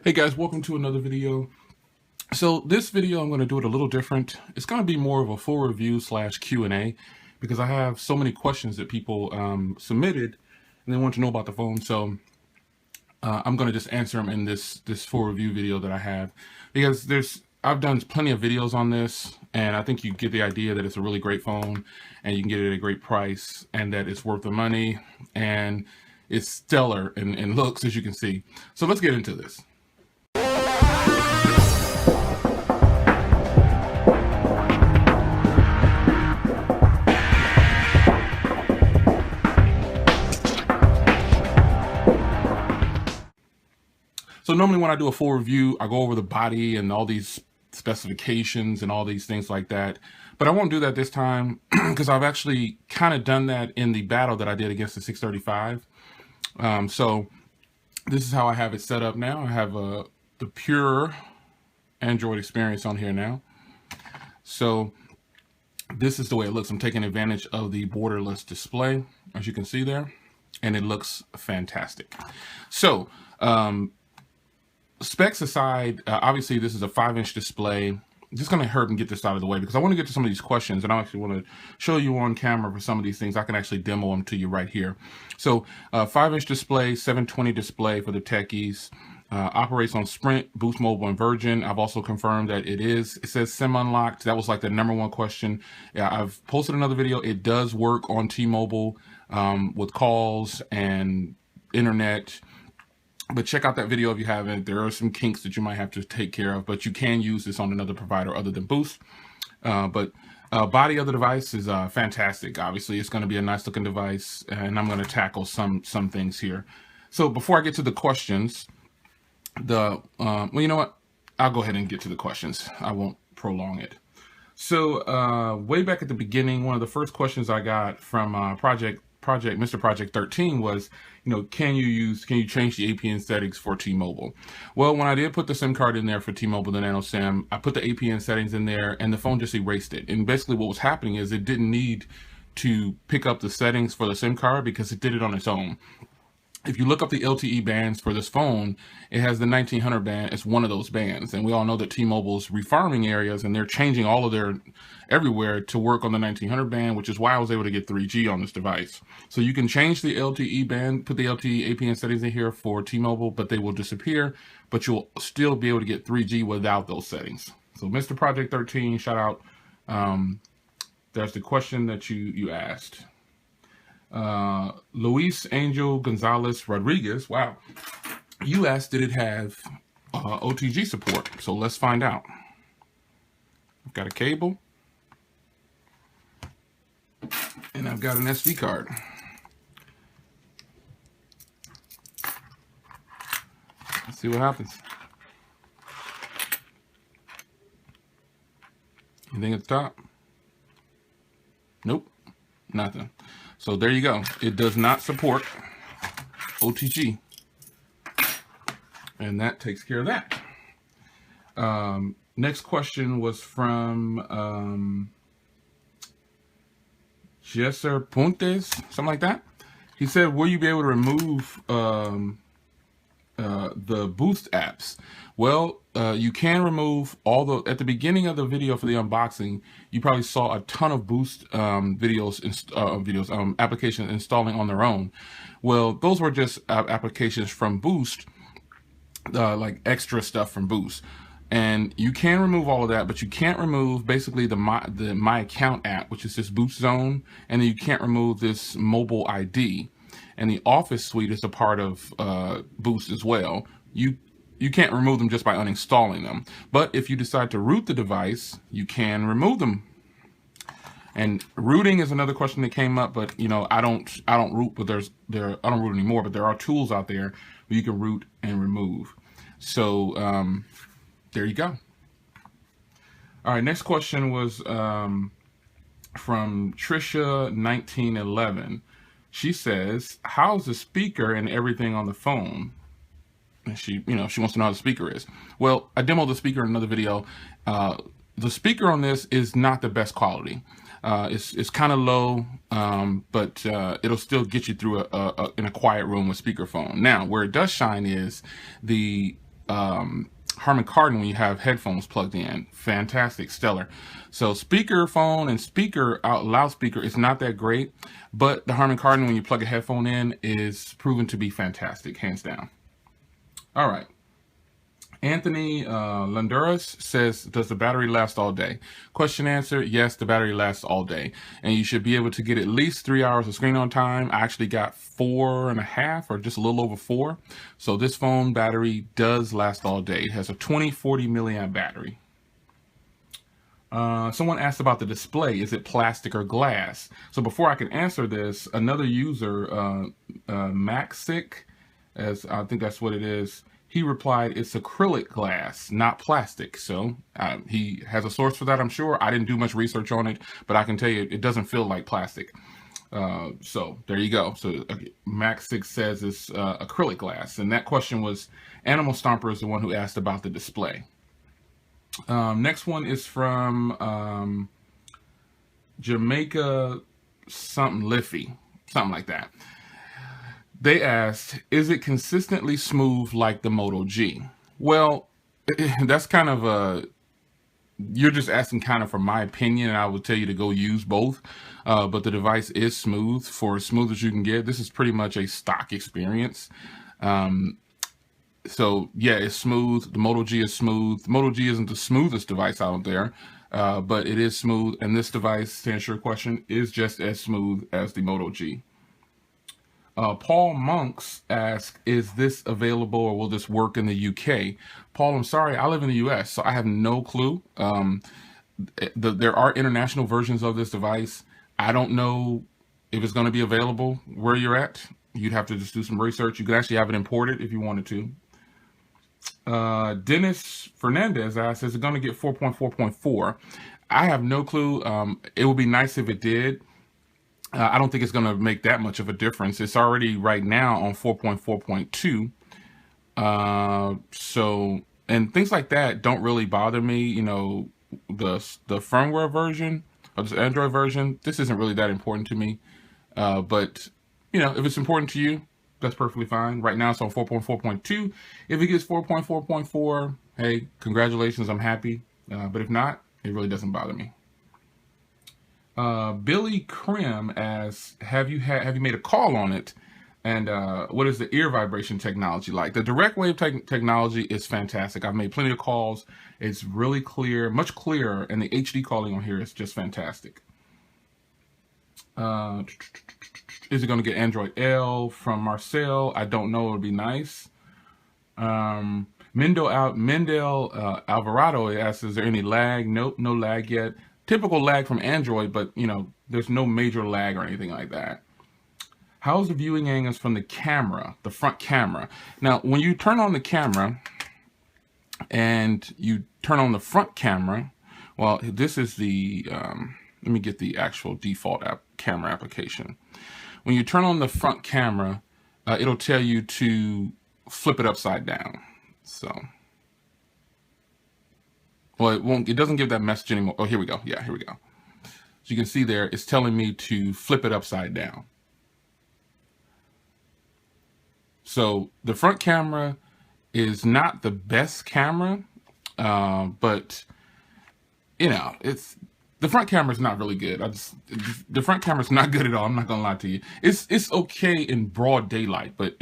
Hey guys, welcome to another video. So this video, I'm going to do it a little different. It's going to be more of a full review slash Q&A because I have so many questions that people submitted and they want to know about the phone. So I'm going to just answer them in this full review video that I have, because I've done plenty of videos on this, and I think you get the idea that it's a really great phone and you can get it at a great price and that it's worth the money and it's stellar in looks, as you can see. So let's get into this. So normally when I do a full review, I go over the body and all these specifications and all these things like that. But I won't do that this time because I've actually kind of done that in the battle that I did against the 635. So this is how I have it set up now. I have the pure Android experience on here now. So this is the way it looks. I'm taking advantage of the borderless display, as you can see there, and it looks fantastic. So specs aside, obviously this is a 5-inch display. I'm just going to hurry and get this out of the way because I want to get to some of these questions, and I actually want to show you on camera for some of these things. I can actually demo them to you right here. So 5-inch display, 720 display for the techies. Operates on Sprint, Boost Mobile, and Virgin. I've also confirmed that it says SIM unlocked. That was like the #1 question. Yeah, I've posted another video. It does work on T-Mobile with calls and internet. But check out that video if you haven't. There are some kinks that you might have to take care of, but you can use this on another provider other than Boost. Body of the device is fantastic. Obviously, it's going to be a nice looking device, and I'm going to tackle some things here. So before I get to the questions, well, you know what? I'll go ahead and get to the questions. I won't prolong it. So way back at the beginning, one of the first questions I got from Mr. Project 13 was, can you change the APN settings for T-Mobile? Well, when I did put the SIM card in there for T-Mobile, the Nano SIM, I put the APN settings in there and the phone just erased it. And basically what was happening is it didn't need to pick up the settings for the SIM card because it did it on its own. If you look up the LTE bands for this phone, it has the 1900 band. It's one of those bands. And we all know that T-Mobile's refarming areas, and they're changing all of their everywhere to work on the 1900 band, which is why I was able to get 3G on this device. So you can change the LTE band, put the LTE APN settings in here for T-Mobile, but they will disappear, but you'll still be able to get 3G without those settings. So Mr. Project 13, shout out. There's the question that you asked. Luis Angel Gonzalez Rodriguez, wow, you asked did it have OTG support, so let's find out. I've got a cable and I've got an SD card. Let's see what happens. Anything at the top? Nope, nothing. So there you go. It does not support OTG. And that takes care of that. Next question was from Jesser Pontes, something like that. He said, will you be able to remove the Boost apps? Well, you can remove at the beginning of the video for the unboxing, you probably saw a ton of Boost applications installing on their own. Well, those were just applications from Boost, like extra stuff from Boost. And you can remove all of that, but you can't remove basically the My Account app, which is this Boost Zone, and then you can't remove this mobile ID. And the Office suite is a part of Boost as well. You can't remove them just by uninstalling them. But if you decide to root the device, you can remove them. And rooting is another question that came up, but I don't root, but I don't root anymore, but there are tools out there where you can root and remove. So there you go. All right, next question was from Trisha 1911. She says, how's the speaker and everything on the phone? And she wants to know how the speaker is. Well, I demoed the speaker in another video. The speaker on this is not the best quality. It's kind of low, but it'll still get you through in a quiet room with speakerphone. Now, where it does shine is the Harman Kardon when you have headphones plugged in. Fantastic, stellar. So speakerphone and loudspeaker is not that great, but the Harman Kardon when you plug a headphone in is proven to be fantastic, hands down. All right. Anthony Landuras says, does the battery last all day? Question answer, yes, the battery lasts all day. And you should be able to get at least 3 hours of screen on time. I actually got 4.5 or just a little over 4. So this phone battery does last all day. It has a 2040 milliamp battery. Someone asked about the display. Is it plastic or glass? So before I can answer this, another user, Maxic, as I think that's what it is, he replied, it's acrylic glass, not plastic. So he has a source for that, I'm sure. I didn't do much research on it, but I can tell you it doesn't feel like plastic. So there you go. So Max6 says it's acrylic glass. And that question was Animal Stomper is the one who asked about the display. Next one is from Jamaica something Liffy, something like that. They asked, is it consistently smooth like the Moto G? Well, that's kind of you're just asking kind of for my opinion, and I would tell you to go use both. But the device is smooth, for as smooth as you can get. This is pretty much a stock experience. So yeah, it's smooth. The Moto G is smooth. The Moto G isn't the smoothest device out there, but it is smooth. And this device, to answer your question, is just as smooth as the Moto G. Paul Monks asked, is this available or will this work in the UK? Paul, I'm sorry, I live in the US, so I have no clue. There are international versions of this device. I don't know if it's going to be available where you're at. You'd have to just do some research. You could actually have it imported if you wanted to. Dennis Fernandez asks, is it going to get 4.4.4? I have no clue. It would be nice if it did. I don't think it's going to make that much of a difference. It's already right now on 4.4.2. So, and things like that don't really bother me. You know, the firmware version or the Android version, this isn't really that important to me. But, you know, if it's important to you, that's perfectly fine. Right now it's on 4.4.2. If it gets 4.4.4, hey, congratulations, I'm happy. But if not, it really doesn't bother me. Billy Krim asks, have you made a call on it? And what is the ear vibration technology like? The direct wave technology is fantastic. I've made plenty of calls. It's really clear, much clearer, and the HD calling on here is just fantastic. Is it going to get Android L from Marcel? I don't know. It would be nice. Mendel Alvarado asks, is there any lag? Nope, no lag yet. Typical lag from Android, but you know, there's no major lag or anything like that. How's the viewing angles from the camera, the front camera? Now, when you turn on the camera and you turn on the front camera, well, this is the, let me get the actual default camera application. When you turn on the front camera, it'll tell you to flip it upside down. So, well, it doesn't give that message anymore. Oh, here we go. Yeah, here we go. So you can see there, it's telling me to flip it upside down. So the front camera is not the best camera, but you know, the front camera is not really good. The front camera is not good at all. I'm not gonna lie to you. It's okay in broad daylight, but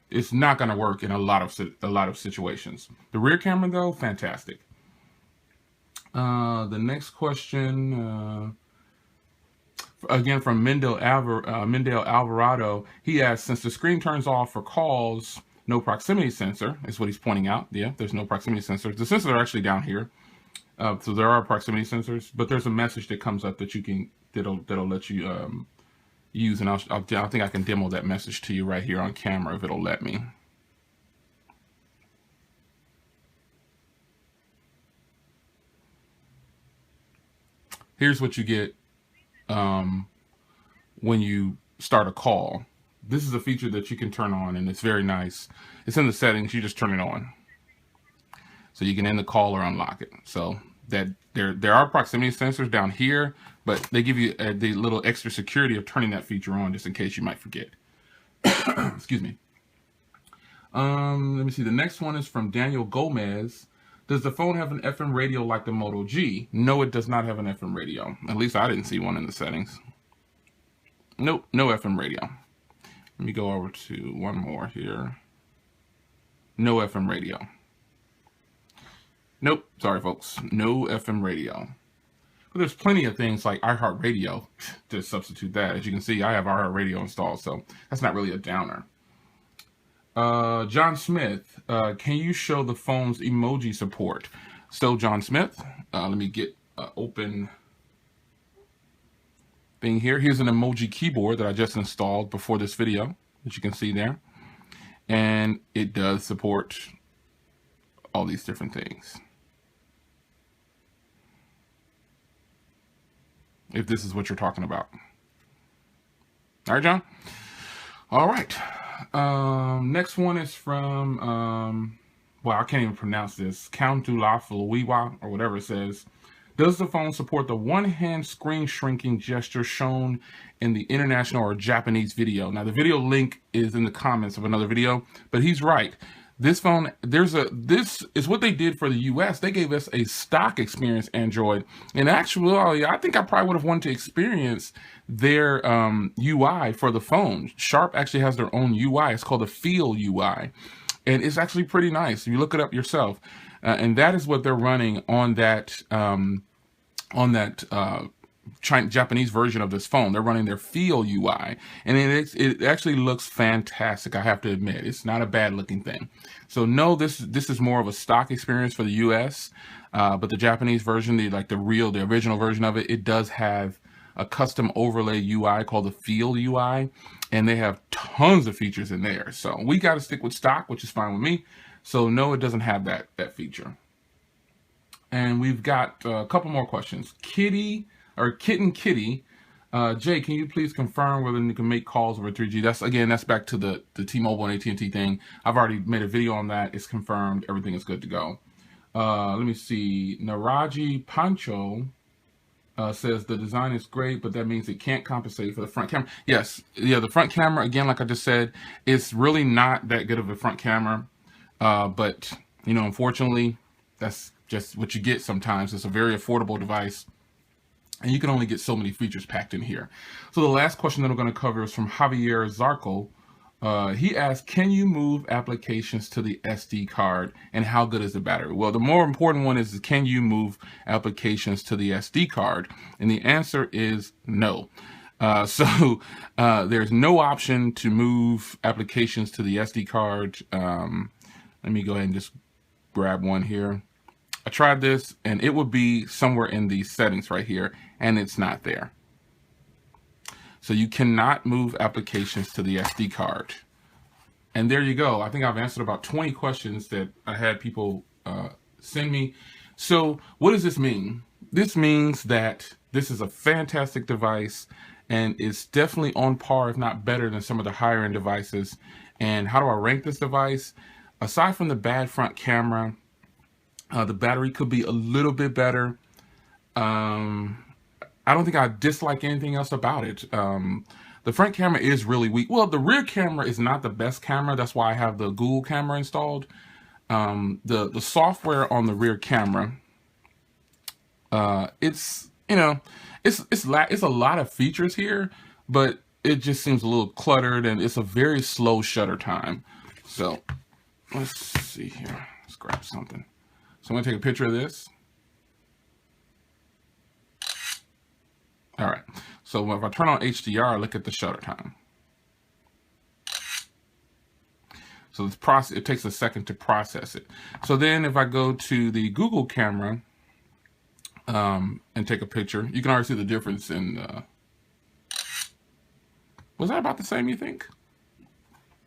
it's not gonna work in a lot of situations. The rear camera though, fantastic. The next question, again from Mendel Alvarado, he asks, since the screen turns off for calls, no proximity sensor, is what he's pointing out. Yeah, there's no proximity sensors. The sensors are actually down here. So there are proximity sensors, but there's a message that comes up that you can, that'll let you use, and I think I can demo that message to you right here on camera if it'll let me. Here's what you get when you start a call. This is a feature that you can turn on, and it's very nice. It's in the settings. You just turn it on, so you can end the call or unlock it. So that there are proximity sensors down here, but they give you the little extra security of turning that feature on just in case you might forget. Excuse me. Let me see. The next one is from Daniel Gomez. Does the phone have an FM radio like the Moto G? No, it does not have an FM radio. At least I didn't see one in the settings. Nope, no FM radio. Let me go over to one more here. No FM radio. Nope, sorry folks, no FM radio. But there's plenty of things like iHeartRadio to substitute that. As you can see, I have iHeartRadio installed, so that's not really a downer. John Smith, can you show the phone's emoji support? So John Smith, let me get open thing here. Here's an emoji keyboard that I just installed before this video, as you can see there. And it does support all these different things. If this is what you're talking about. All right, John. All right. Next one is from, well, I can't even pronounce this. Countulafaluiwa, or whatever it says. Does the phone support the one-hand screen shrinking gesture shown in the international or Japanese video? Now, the video link is in the comments of another video, but he's right. This phone, this is what they did for the US. They gave us a stock experience Android. And actually, I think I probably would have wanted to experience their UI for the phone. Sharp actually has their own UI. It's called the Feel UI. And it's actually pretty nice. You look it up yourself. And that is what they're running on that Japanese version of this phone. They're running their Feel UI, and it actually looks fantastic. I have to admit, it's not a bad looking thing. So no, this is more of a stock experience for the US, but the Japanese version, the original version of it, it does have a custom overlay UI called the Feel UI, and they have tons of features in there. So we got to stick with stock, which is fine with me. So no, it doesn't have that feature. And we've got a couple more questions. Kitten Kitty, Jay, can you please confirm whether you can make calls over 3G? That's back to the T-Mobile and AT&T thing. I've already made a video on that. It's confirmed. Everything is good to go. Let me see. Naraji Pancho says the design is great, but that means it can't compensate for the front camera. Yes, yeah, the front camera, again, like I just said, it's really not that good of a front camera. But, you know, unfortunately, that's just what you get sometimes. It's a very affordable device, and you can only get so many features packed in here. So the last question that I'm going to cover is from Javier Zarco. He asked, can you move applications to the SD card, and how good is the battery? Well, the more important one is, can you move applications to the SD card? And the answer is no. So there's no option to move applications to the SD card. Let me go ahead and just grab one here. I tried this, and it would be somewhere in the settings right here, and it's not there. So you cannot move applications to the SD card. And there you go. I think I've answered about 20 questions that I had people send me. So what does this mean? This means that this is a fantastic device, and it's definitely on par, if not better, than some of the higher end devices. And how do I rank this device? Aside from the bad front camera, the battery could be a little bit better. I don't think I dislike anything else about it. The front camera is really weak. Well, the rear camera is not the best camera. That's why I have the Google camera installed. The software on the rear camera, it's a lot of features here, but it just seems a little cluttered, and it's a very slow shutter time. So let's see here. Let's grab something. So I'm going to take a picture of this. All right. So if I turn on HDR, look at the shutter time. So it takes a second to process it. So then if I go to the Google camera and take a picture, you can already see the difference in... was that about the same, you think?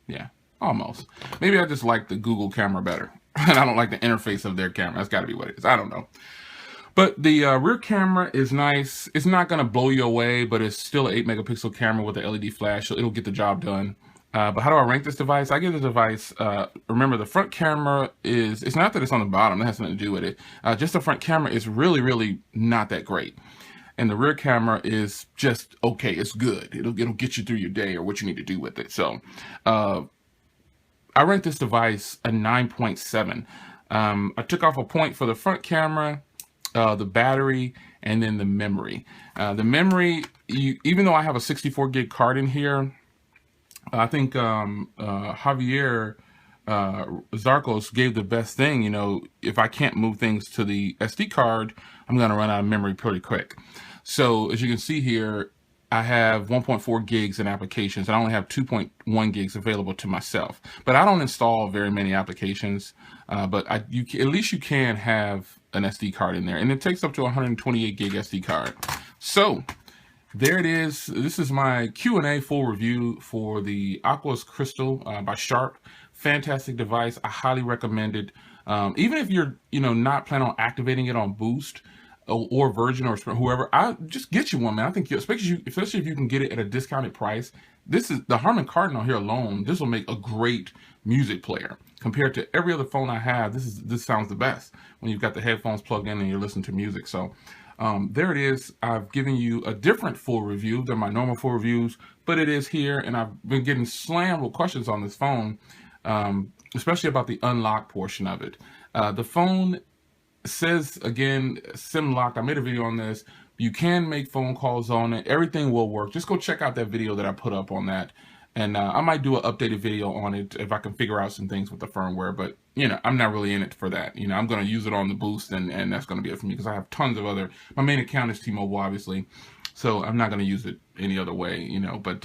Yeah, almost. Maybe I just like the Google camera better. And I don't like the interface of their camera. That's got to be what it is. I don't know. But the rear camera is nice. It's not going to blow you away, but it's still an 8 megapixel camera with an LED flash, so it'll get the job done. But how do I rank this device? I give the device, remember the front camera it's not that it's on the bottom, that has nothing to do with it. Just the front camera is really, really not that great. And the rear camera is just okay, it's good. It'll get you through your day or what you need to do with it. So I rate this device a 9.7. I took off a point for the front camera, the battery, and then the memory. The memory, even though I have a 64 gig card in here, I think Javier Zarcos gave the best thing. You know, if I can't move things to the SD card, I'm going to run out of memory pretty quick. So as you can see here, I have 1.4 gigs in applications, and I only have 2.1 gigs available to myself. But I don't install very many applications, but at least you can have an SD card in there, and it takes up to 128 gig SD card. So there it is. This is my Q&A full review for the Aquos Crystal by Sharp. Fantastic device. I highly recommend it. Even if you're, not planning on activating it on Boost or Virgin or whoever, I just get you one, man. I think, especially if you can get it at a discounted price. This is the Harman Kardon here alone. This will make a great music player compared to every other phone I have. This sounds the best when you've got the headphones plugged in and you're listening to music. So there it is. I've given you a different full review than my normal full reviews, but it is here, and I've been getting slammed with questions on this phone, especially about the unlock portion of it. The phone says, again, SIM locked. I made a video on this. You can make phone calls on it. Everything will work. Just go check out that video that I put up on that. And I might do an updated video on it if I can figure out some things with the firmware. But, I'm not really in it for that. I'm going to use it on the Boost, and that's going to be it for me because I have tons of other. My main account is T-Mobile, obviously. So I'm not going to use it any other way, But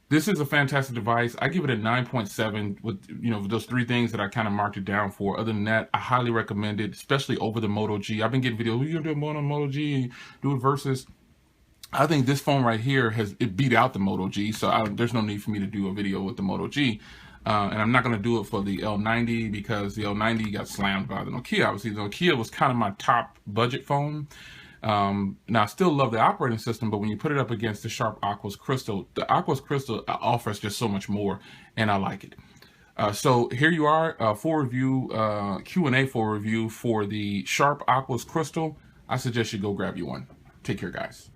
this is a fantastic device. I give it a 9.7 with, those three things that I kind of marked it down for. Other than that, I highly recommend it, especially over the Moto G. I've been getting videos, you're doing more on Moto G, do it versus. I think this phone right here it beat out the Moto G, so there's no need for me to do a video with the Moto G. And I'm not going to do it for the L90 because the L90 got slammed by the Nokia. Obviously, the Nokia was kind of my top budget phone. Now I still love the operating system, but when you put it up against the Sharp Aquos Crystal, the Aquos Crystal offers just so much more, and I like it. So here you are, full review, Q&A full review for the Sharp Aquos Crystal. I suggest you go grab you one. Take care, guys.